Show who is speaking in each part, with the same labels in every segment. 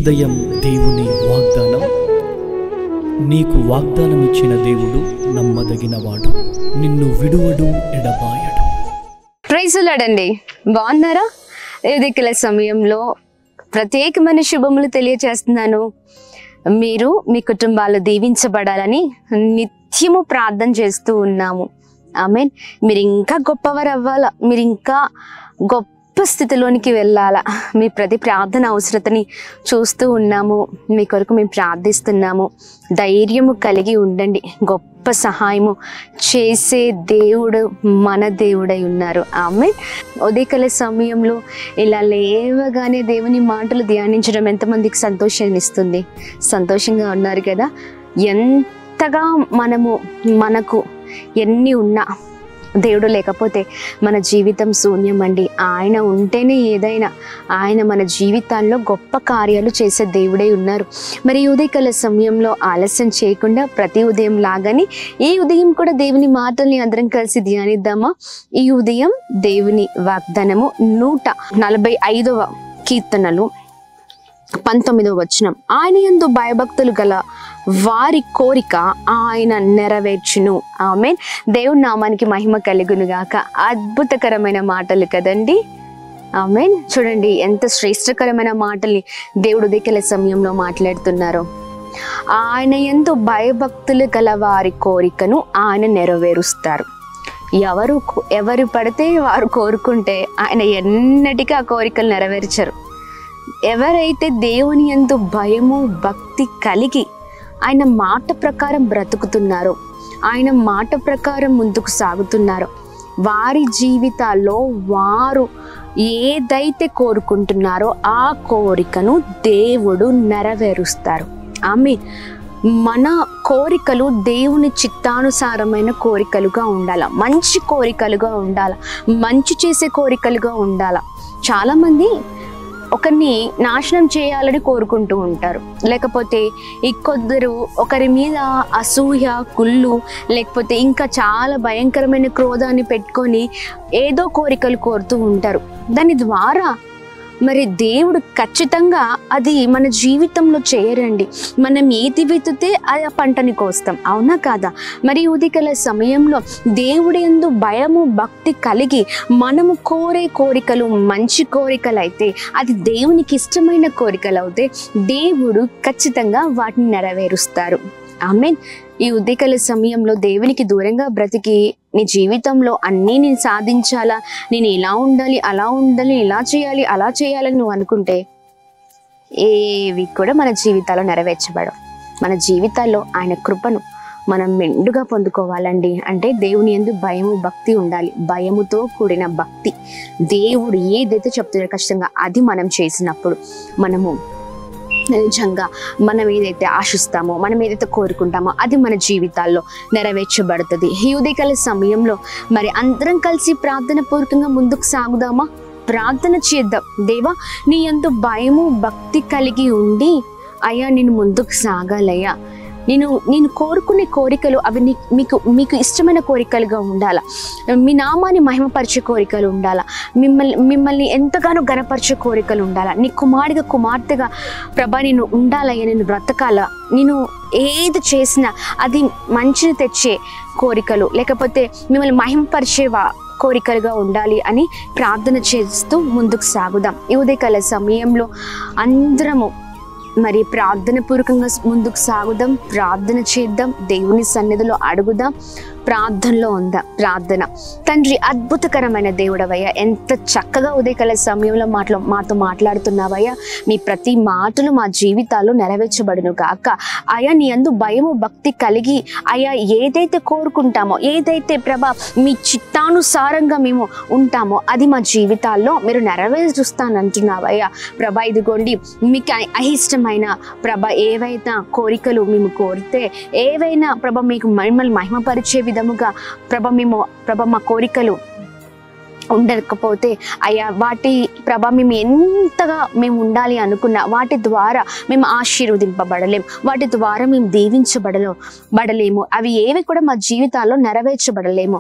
Speaker 1: ఉదయం దేవుని వాగ్దానం. నీకు వాగ్దానం ఇచ్చిన దేవుడు నమ్మదగినవాడు, నిన్ను విడువడు, ఎడబాయడు.
Speaker 2: ప్రైజ్ లార్డ్ అండి, బాగున్నారా? ఎదికల సమయంలో ప్రత్యేకమైన శుభములు తెలియజేస్తున్నాను. మీరు మీ కుటుంబాలు దీవించబడాలని నిత్యము ప్రార్థన చేస్తూ ఉన్నాము. ఆమేన్. మీరు ఇంకా గొప్పవారు అవ్వాలా, మీరు ఇంకా గొప్ప స్థితిలోనికి వెళ్ళాలా, మీ ప్రతి ప్రార్థన అవసరతని చూస్తూ ఉన్నాము. మీ కొరకు మేము ప్రార్థిస్తున్నాము. ధైర్యము కలిగి ఉండండి. గొప్ప సహాయము చేసే దేవుడు మన దేవుడై ఉన్నారు. ఆమేన్. ఉదయకాల సమయంలో ఇలా లేవగానే దేవుని మాటలు ధ్యానించడం ఎంతమందికి సంతోషాన్ని ఇస్తుంది? సంతోషంగా ఉన్నారు కదా? ఎంతగా మనకు ఎన్ని ఉన్నా దేవుడు లేకపోతే మన జీవితం శూన్యం అండి. ఆయన ఉంటేనే ఏదైనా. ఆయన మన జీవితాల్లో గొప్ప కార్యాలు చేసే దేవుడై ఉన్నారు. మరి ఉదయకాల సమయంలో ఆలస్యం చేయకుండా ప్రతి ఉదయం లాగానే ఈ ఉదయం కూడా దేవుని మాటల్ని అందరం కలిసి ధ్యానిద్దామా? ఈ ఉదయం దేవుని వాగ్దానము 145వ కీర్తనలు 19వ వచనం. ఆయన యందు భయభక్తులు గల వారి కోరిక ఆయన నెరవేర్చును. ఆమేన్. దేవుని నామానికి మహిమ కలుగును గాక. అద్భుతకరమైన మాటలు కదండి. ఆమేన్. చూడండి ఎంత శ్రేష్టకరమైన మాటల్ని దేవుడు ఉదయకాల సమయంలో మాట్లాడుతున్నారు. ఆయన యందు భయభక్తులు గల వారి కోరికను ఆయన నెరవేరుస్తారు. ఎవరు పడితే వారు కోరుకుంటే ఆయన ఎన్నటికీ ఆ కోరికలు నెరవేర్చరు. ఎవరైతే దేవుని యందు భయము భక్తి కలిగి ఆయన మాట ప్రకారం బ్రతుకుతున్నారో, ఆయన మాట ప్రకారం ముందుకు సాగుతున్నారో, వారి జీవితాల్లో వారు ఏదైతే కోరుకుంటున్నారో ఆ కోరికను దేవుడు నెరవేరుస్తారు. ఆమేన్. మన కోరికలు దేవుని చిత్తానుసారమైన కోరికలుగా ఉండాల, మంచి కోరికలుగా ఉండాల, మంచి చేసే కోరికలుగా ఉండాల. చాలామంది ఒకరిని నాశనం చేయాలని కోరుకుంటూ ఉంటారు. లేకపోతే కొందరు ఒకరి మీద అసూయ, కుళ్ళు, లేకపోతే ఇంకా చాలా భయంకరమైన క్రోధాన్ని పెట్టుకొని ఏదో కోరికలు కోరుతూ ఉంటారు. దాని ద్వారా మరి దేవుడు ఖచ్చితంగా అది మన జీవితంలో చేయరండి. మనం ఏది విత్తితే ఆ పంటని కోస్తాం, అవునా కాదా? మరి ఉదయకాల సమయంలో దేవుడి యందు భయము భక్తి కలిగి మనము కోరే కోరికలు మంచి కోరికలు అయితే, అది దేవునికి ఇష్టమైన కోరికలు అయితే దేవుడు ఖచ్చితంగా వాటిని నెరవేరుస్తారు. ఆమేన్. ఈ ఉదయకాల సమయంలో దేవునికి దూరంగా బ్రతికి నీ జీవితంలో అన్నీ నేను సాధించాలా, నేను ఇలా ఉండాలి, అలా ఉండాలి, ఇలా చేయాలి, అలా చేయాలని నువ్వు అనుకుంటే ఏవి కూడా మన జీవితాల్లో నెరవేర్చబడవు. మన జీవితాల్లో ఆయన కృపను మనం మెండుగా పొందుకోవాలండి. అంటే దేవుని యందు భయము భక్తి ఉండాలి. భయముతో కూడిన భక్తి. దేవుడు ఏదైతే చెప్తున్నారో ఖచ్చితంగా అది మనం చేసినప్పుడు మనము నిజంగా మనం ఏదైతే ఆశిస్తామో, మనం ఏదైతే కోరుకుంటామో అది మన జీవితాల్లో నెరవేర్చబడుతుంది. ఈ ఉదయకాల సమయంలో మరి అందరం కలిసి ప్రార్థన పూర్వకంగా ముందుకు సాగుదామా? ప్రార్థన చేద్దాం. దేవా, నీ యందు భయము భక్తి కలిగి ఉండి అయ్యా నేను ముందుకు సాగాలయ్యా. నేను కోరుకునే కోరికలు అవి మీకు ఇష్టమైన కోరికలుగా ఉండాలా. మీ నామాన్ని మహిమపరిచే కోరికలు ఉండాలా. మిమ్మల్ని ఎంతగానో ఘనపరిచే కోరికలు ఉండాలా. నీ కుమార్తెగా ప్రభా నేను ఉండాలయ్యా, నేను బ్రతకాలా. నేను ఏది చేసినా అది మంచిని తెచ్చే కోరికలు, లేకపోతే మిమ్మల్ని మహిమపరిచే కోరికలుగా ఉండాలి అని ప్రార్థన చేస్తూ ముందుకు సాగుదాం. ఈ ఉదయకాల సమయంలో అందరము మరి ప్రార్థన పూర్వకంగా ముందుకు సాగుదాం, ప్రార్థన చేద్దాం, దేవుని సన్నిధిలో అడుగుదాం, ప్రార్థనలో ఉందాం. ప్రార్థన. తండ్రి, అద్భుతకరమైన దేవుడవయ్యా, ఎంత చక్కగా ఉదయకాల సమయంలో మాతో మాట్లాడుతున్నావయ్యా. మీ ప్రతి మాటలు మా జీవితాల్లో నెరవేర్చబడును గాక. అయ్యా నీ యందు భయము భక్తి కలిగి అయ్యా ఏదైతే కోరుకుంటామో, ఏదైతే ప్రభా మీ చిత్తానుసారంగా మేము ఉంటామో అది మా జీవితాల్లో మీరు నెరవేరుస్తానంటున్నావయ్యా. ప్రభా ఇదిగోండి, మీకు అయిష్టమైన ప్రభ ఏవైనా కోరికలు మేము కోరితే, ఏవైనా ప్రభ మీకు మిమ్మల్ని మహిమపరిచే విధముగా ప్రభ మా కోరికలు ఉండకపోతే అయ్యా వాటి ప్రభా మేము ఎంతగా మేము ఉండాలి అనుకున్నా వాటి ద్వారా మేము ఆశీర్వదింపబడలేము, వాటి ద్వారా మేము దీవించబడలేము, అవి ఏవి కూడా మా జీవితాల్లో నెరవేర్చబడలేము.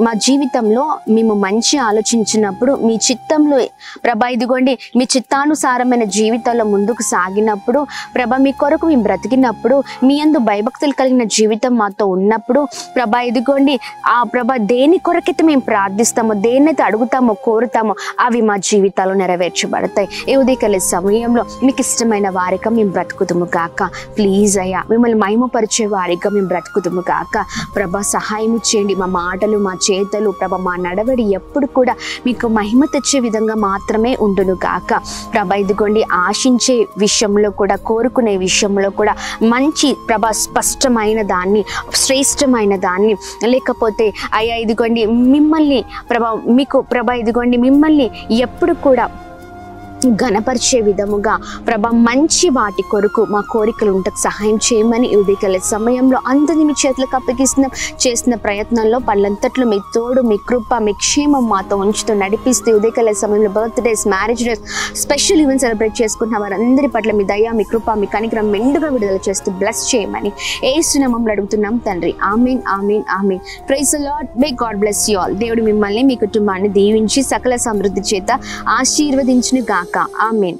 Speaker 2: మా జీవితంలో మేము మంచి ఆలోచించినప్పుడు మీ చిత్తంలో ప్రభా ఇదిగోండి మీ చిత్తానుసారమైన జీవితంలో ముందుకు సాగినప్పుడు ప్రభా మీ కొరకు మేము బ్రతికినప్పుడు మీ యందు భయభక్తులు కలిగిన జీవితం మాతో ఉన్నప్పుడు ప్రభా ఇదిగోండి ఆ ప్రభా దేని కొరకైతే మేము ప్రార్థిస్తామో దేన్నైతే అడుగుతామో కోరుతామో అవి మా జీవితాల్లో నెరవేర్చబడతాయి. ఈ ఉదయకాల సమయంలో మీకు ఇష్టమైన వారిగా మేము బ్రతుకుదుము గాక. ప్లీజ్ అయ్యా మిమ్మల్ని మహిమపరిచే వారిగా మేము బ్రతుకుదుము గాక. ప్రభా సహాయం చేయండి. మా మాటలు మా చేతలు ప్రభా మా నడవడి ఎప్పుడు కూడా మీకు మహిమ తెచ్చే విధంగా మాత్రమే ఉండును గాక. ప్రభా ఇదిగోండి ఆశించే విషయంలో కూడా కోరుకునే విషయంలో కూడా మంచి ప్రభా స్పష్టమైన దాన్ని శ్రేష్టమైన దాన్ని లేకపోతే అయ్యా ఇదిగోండి మిమ్మల్ని ప్రభా మీకు ప్రభా ఇదిగోండి మిమ్మల్ని ఎప్పుడు కూడా ఘనపరిచే విధముగా ప్రభా మంచి వాటి కొరకు మా కోరికలు ఉంటకు సహాయం చేయమని ఉదయకాల సమయంలో అందరినీ మీ చేతులకు అప్పగిస్తున్నాం. చేసిన ప్రయత్నంలో పళ్ళంతట్లో మీ తోడు మీ కృప మీ క్షేమం మాతో ఉంచుతూ నడిపిస్తూ ఉదయకాల సమయంలో birthdays marriage days special event celebrate చేసుకుంటున్న వారందరి పట్ల మీ దయ మీ కృప మీ కనికరం మెండుగా విడుదల చేస్తూ బ్లెస్ చేయమని యేసు నామములో అడుగుతున్నాం తండ్రి. ఆమేన్ ఆమేన్ ఆమేన్. Praise the lord. May God bless you all. దేవుడు మిమ్మల్ని మీ కుటుంబాన్ని దీవించి సకల సమృద్ధి చేత ఆశీర్వదించును గాక. ఆమేన్.